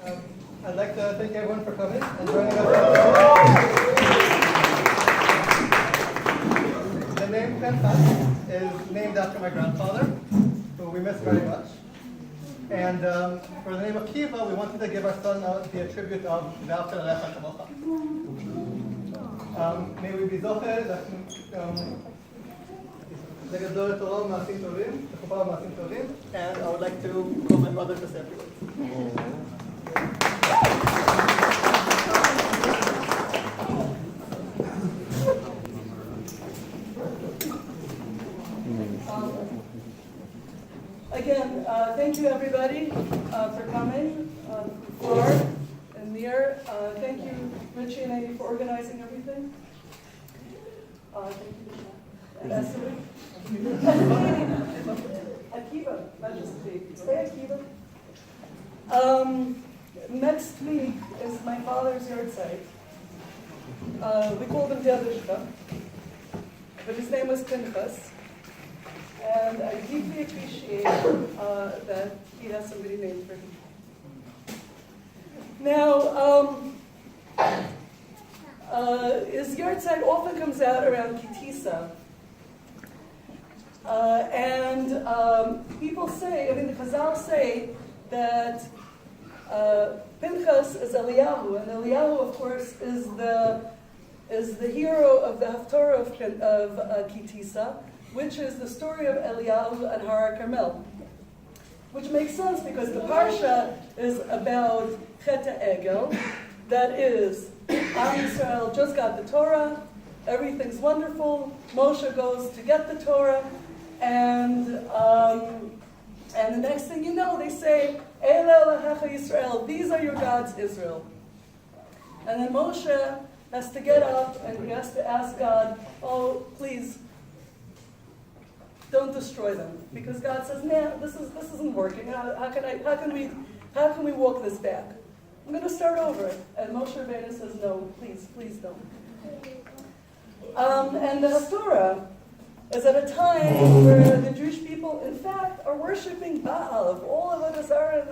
I'd like to thank everyone for coming and joining us. The name Pinchas is named after my grandfather, who we miss very much. And for the name Akiva, we wanted to give our son the attribute of V'afta l'recha kamocha. May we be zocher לגדול לתורה ומעשים טובים, לחופה ומעשים טובים, and I would like to call my brother to say a few words. Again, thank you everybody for coming, far and near. Thank you, Richie and Amy, for organizing everything. Thank you. And Esther. Akiva, not just me. Stay Akiva. Next week is my father's Yahrtzeit. We called him Drasha, but his name was Pinchas. And I deeply appreciate that he has somebody named for him. Now, his Yahrtzeit often comes out around Kitisa. And people say, I mean, the Chazal say that Pinchas is Eliyahu, and Eliyahu, of course, is the hero of the Haftorah of Kitisa, which is the story of Eliyahu and Har Carmel, which makes sense because the parsha is about Chet Egel, that is, Am Yisrael just got the Torah, everything's wonderful, Moshe goes to get the Torah, and the next thing you know, they say, Eile Elohecha Yisrael, these are your gods, Israel. And then Moshe has to get up and he has to ask God, oh, please, don't destroy them, because God says, "Nah, this isn't working. How can we walk this back? I'm going to start over." And Moshe Rabbeinu says, "No, please don't." And the Haftorah is at a time where the Jewish people, in fact, are worshiping Baal of all of it are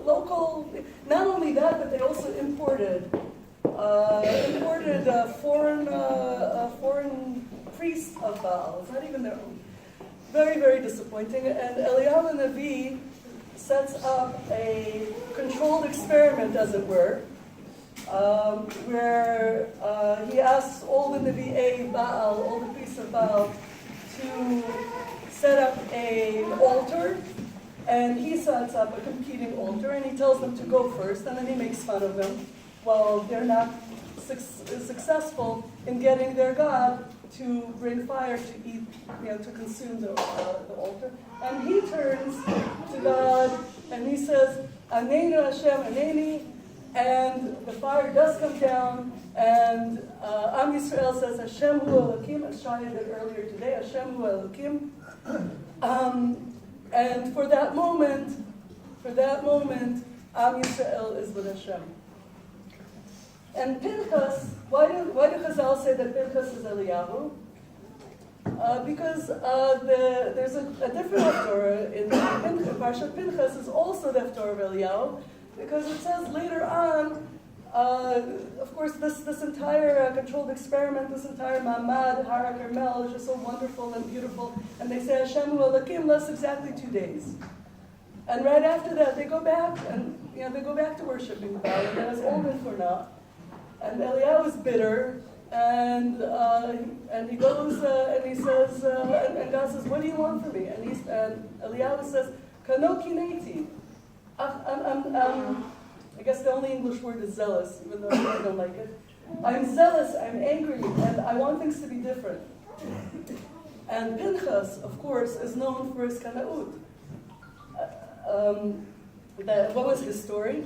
local. Not only that, but they also imported foreign priests of Baal. It's not even their own. Very, very disappointing. And Eliyahu the Navi sets up a controlled experiment, as it were, where he asks all the Navi'ei Baal, all the priests of Baal, to set up an altar, and he sets up a competing altar, and he tells them to go first, and then he makes fun of them while they're not successful in getting their God to bring fire to eat, to consume the altar. And he turns to God and he says, Anenu Hashem, Aneni, and the fire does come down, and Am Yisrael says, Hashem hu Elokim, as Shaya did earlier today, Hashem hu Elokim. And for that moment, Am Yisrael is with Hashem. And Pinchas, why do Chazal say that Pinchas is Eliyahu? Because there's a different Haftorah in Parshat Pinchas is also the Haftorah of Eliyahu, because it says later on, of course, this entire controlled experiment, this entire Mamad, Har Carmel is just so wonderful and beautiful, and they say Hashem hu Elokim lasts exactly 2 days. And right after that, they go back to worshiping the Baal, and that's all been for now. And Eliyahu is bitter, and he goes and he says, and God says, "What do you want from me?" And Eliyahu says, "Kano kineti." I guess the only English word is zealous, even though I don't like it. I'm zealous, I'm angry, and I want things to be different. And Pinchas, of course, is known for his kanaut. What was his story?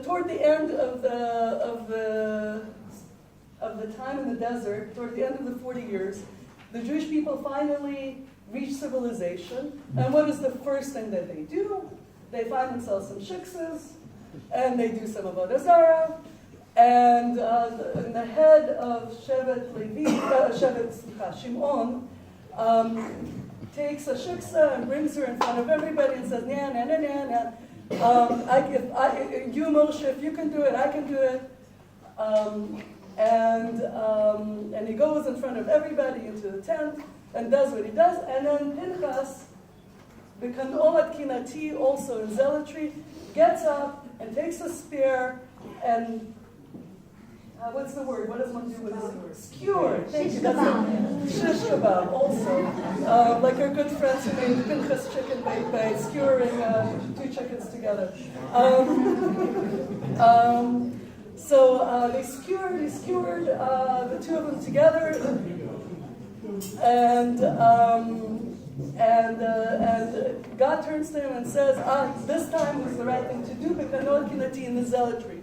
Toward the end of the time in the desert, toward the end of the 40 years, the Jewish people finally reach civilization. And what is the first thing that they do? They find themselves some shiksas, and they do some avodah zarah. And the head of Shevet Shimon takes a shiksa and brings her in front of everybody and says, "Nah, nah, nah, nah, nah. You, Moshe, if you can do it, I can do it. And he goes in front of everybody into the tent and does what he does. And then Pinchas, B'kan'olat kinati, also in zealotry, gets up and takes a spear and what's the word? What does one do with this word? Skewer. Thank you. That's it. Shish kebab also. Like our good friends who made Pinchas chicken by skewering 2 chickens together. So they skewered the 2 of them together, and God turns to him and says, this time was the right thing to do, because no kinati in the zealotry.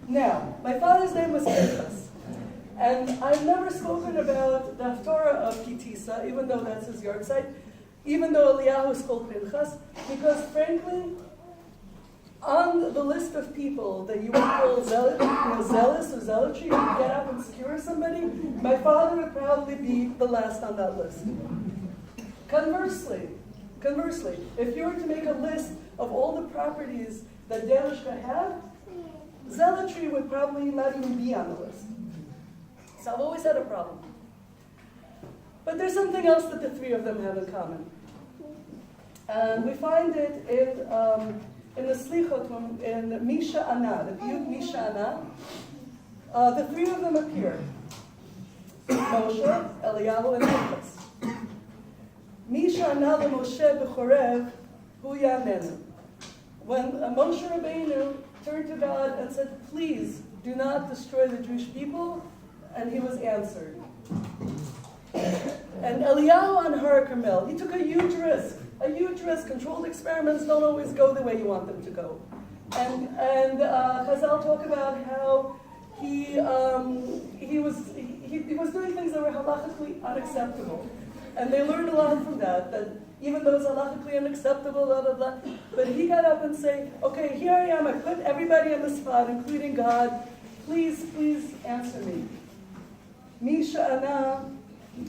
Now, my father's name was Pinchas, and I've never spoken about the Haftorah of Kitisa, even though that's his Yahrtzeit, even though Eliyahu is called Pinchas, because frankly, on the list of people that you would call zealous or zealotry, you get up and skewer somebody, my father would probably be the last on that list. Conversely, if you were to make a list of all the properties that Drasha had, zealotry would probably not even be on the list. So I've always had a problem. But there's something else that the 3 of them have in common. And we find it in the Slichot, in Misha Ana, the Biyut Misha Ana. The 3 of them appear. Moshe, Eliyahu, and Pinchas. Misha Ana Moshe b'chorev hu yamenu. When Moshe Rabbeinu turned to God and said, please do not destroy the Jewish people, and he was answered. And Eliyahu on Har Carmel, he took a huge risk. Controlled experiments don't always go the way you want them to go. And Chazal talk about how he was doing things that were halachically unacceptable. And they learned a lot from that even though it's halachically unacceptable, blah, blah, blah. But he got up and said, okay, here I am. I put everybody on the spot, including God. Please answer me. Misha ana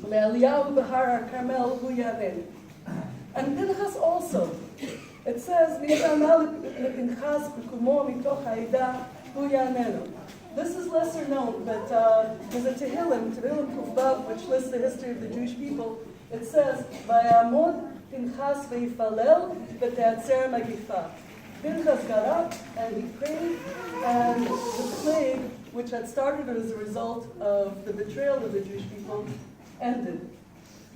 le'Eliyahu b'har Carmel hu yaven. And Pinchas also. It says, Misha ana le'Pinchas b'kumo mitoch ha'ida hu yanenu. This is lesser known, but there's a Tehillim Kuf Vav, which lists the history of the Jewish people. It says, Vayamod Pinchas ve'ifalel v'te'atzer magifa. Pinchas got up and he prayed, and the plague, which had started as a result of the betrayal of the Jewish people, ended.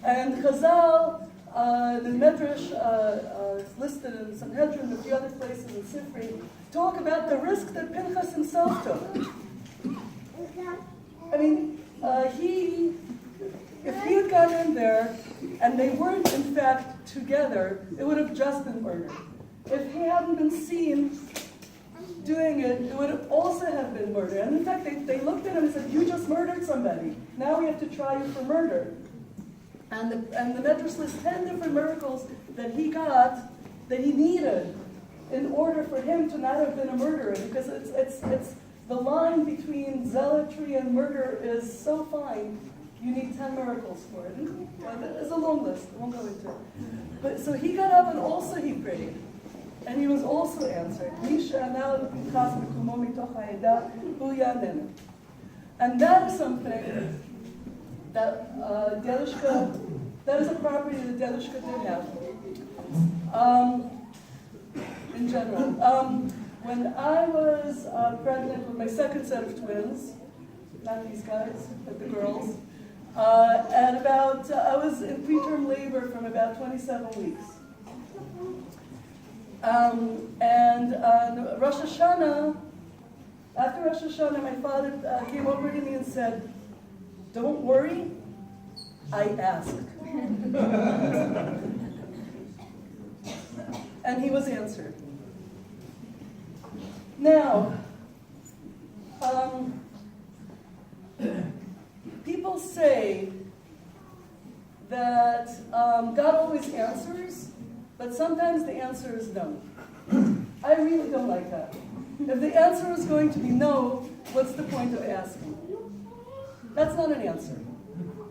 And Chazal, the Medrash, listed in Sanhedrin and a few other places in Sifri, talk about the risk that Pinchas himself took. I mean, if he had gone in there and they weren't in fact together, it would have just been murder. If he hadn't been seen doing it, it would have also have been murder. And in fact, they looked at him and said, you just murdered somebody. Now we have to try you for murder. And the Medrash lists 10 different miracles that he got, that he needed, in order for him to not have been a murderer, because it's the line between zealotry and murder is so fine. You need 10 miracles for it. It's a long list. I won't go into it. But so he got up and also he prayed, and he was also answered. And that is something that that is a property that Drasha did have. In general. When I was pregnant with my second set of twins, not these guys, but the girls, I was in preterm labor from about 27 weeks. And on Rosh Hashanah, after Rosh Hashanah, my father came over to me and said, don't worry, I asked. And he was answered. Now, people say that God always answers, but sometimes the answer is no. I really don't like that. If the answer is going to be no, what's the point of asking? That's not an answer.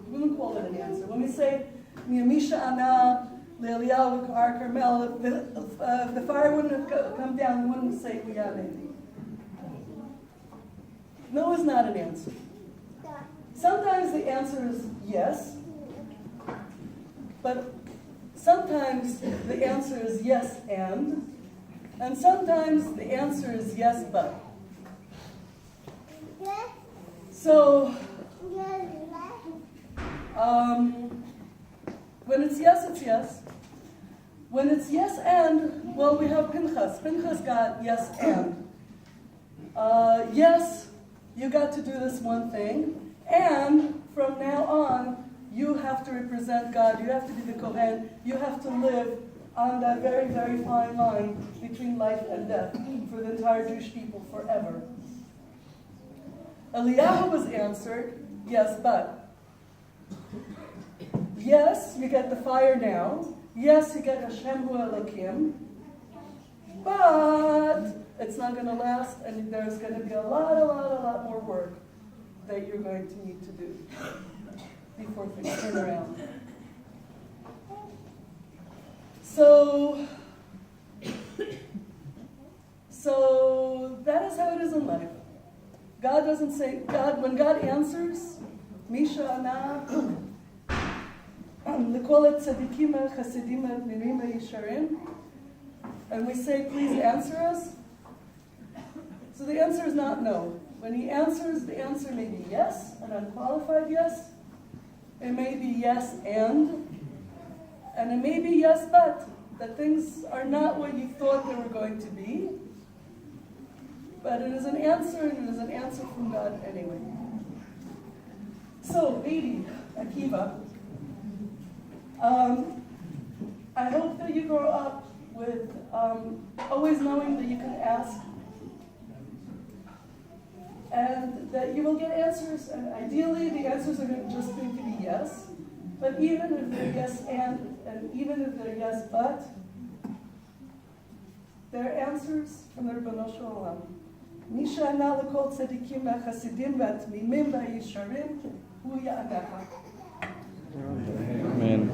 We wouldn't call it an answer. When we say, Misha ana Le'Eliyahu Har Carmel, if the fire wouldn't have come down, he wouldn't say Uyaleni. No is not an answer. Sometimes the answer is yes, but sometimes the answer is yes and sometimes the answer is yes but. So, when it's yes, it's yes. When it's yes and, well, we have Pinchas. Pinchas got yes and. Yes, you got to do this one thing, and from now on, you have to represent God. You have to be the Kohen. You have to live on that very, very fine line between life and death for the entire Jewish people forever. Eliyahu was answered, yes, but. Yes, you get the fire now. Yes, you get Hashem Hu Elokim. But it's not going to last, and there's going to be a lot more work that you're going to need to do before things turn around. So that is how it is in life. God doesn't say, when God answers, Misha Ana, L'kol tzadikim chasidim admirim yisharim, and we say, please answer us. So the answer is not no. When he answers, the answer may be yes, an unqualified yes. It may be yes and it may be yes but, that things are not what you thought they were going to be. But it is an answer, and it is an answer from God anyway. So, 80, Akiva. I hope that you grow up with always knowing that you can ask, and that you will get answers, and ideally the answers are just going to be yes, but even if they're yes and even if they're yes but, they're answers from the Rebbeinu Shalom. Misha ana l'kol tzadikim v'chasidim v'atmimim v'yisharim hu ya'anacha. Amen.